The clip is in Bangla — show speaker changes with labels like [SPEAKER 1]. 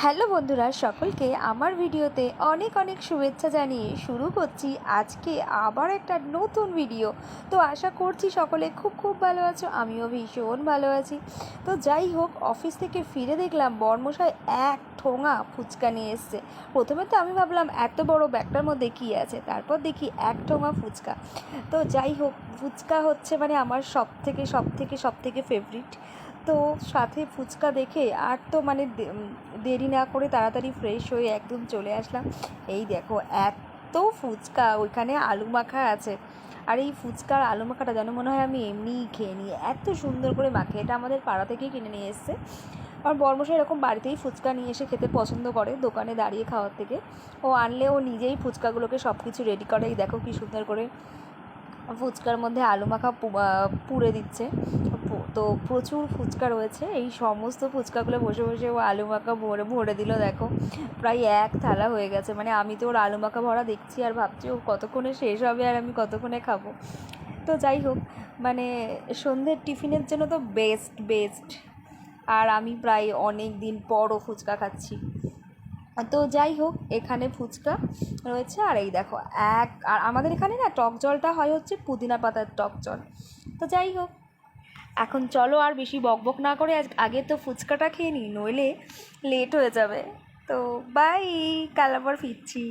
[SPEAKER 1] হ্যালো বন্ধুরা, সকলকে আমার ভিডিওতে অনেক অনেক শুভেচ্ছা জানিয়ে শুরু করছি আজকে আবার একটা নতুন ভিডিও। তো আশা করছি সকলে খুব খুব ভালো আছো, আমিও ভীষণ ভালো আছি। তো যাই হোক, অফিস থেকে ফিরে দেখলাম বর্মশাই এক ঠোঙা ফুচকা নিয়ে এসছে। প্রথমে তো আমি ভাবলাম এত বড় ব্যাগটার মধ্যে কী আছে, তারপর দেখি এক ঠোঙা ফুচকা। তো যাই হোক, ফুচকা হচ্ছে মানে আমার সব থেকে ফেভারিট। তো সাথে ফুচকা দেখে আর তো মানে দেরি না করে তাড়াতাড়ি ফ্রেশ হয়ে একদম চলে আসলাম। এই দেখো, এত ফুচকা, ওইখানে আলু মাখা আছে। আর এই ফুচকার আলু মাখাটা যেন মনে হয় আমি এমনিই খেয়ে নিই, এত সুন্দর করে মাখে। এটা আমাদের পাড়া থেকেই কিনে নিয়ে এসছে। আর বর্মশাই এরকম বাড়িতেই ফুচকা নিয়ে এসে খেতে পছন্দ করে, দোকানে দাঁড়িয়ে খাওয়ার থেকে। ও আনলে ও নিজেই ফুচকাগুলোকে সব কিছু রেডি করে। এই দেখো কী সুন্দর করে ফুচকার মধ্যে আলু মাখা পুরে দিচ্ছে। তো প্রচুর ফুচকা রয়েছে, এই সমস্ত ফুচকাগুলো বসে বসে ও আলু মাখা ভরে ভরে দিল। দেখো, প্রায় এক থালা হয়ে গেছে। মানে আমি তো ওর আলু মাখা ভরা দেখছি আর ভাবছি ও কতক্ষণে শেষ হবে আর আমি কতক্ষণে খাবো। তো যাই হোক, মানে সন্ধ্যের টিফিনের জন্য তো বেস্ট বেস্ট। আর আমি প্রায় অনেক দিন পরও ফুচকা খাচ্ছি। তো যাই হোক, এখানে ফুচকা রয়েছে। আর এই দেখো, আর আমাদের এখানে না টক জলটা হয় হচ্ছে পুদিনা পাতার টক জল। তো যাই হোক, এখন চলো আর বেশি বকবক না করে আগে তো ফুচকাটা খেয়ে নিই, নইলে লেট হয়ে যাবে। তো বাই, কাল আবার ফিরছি।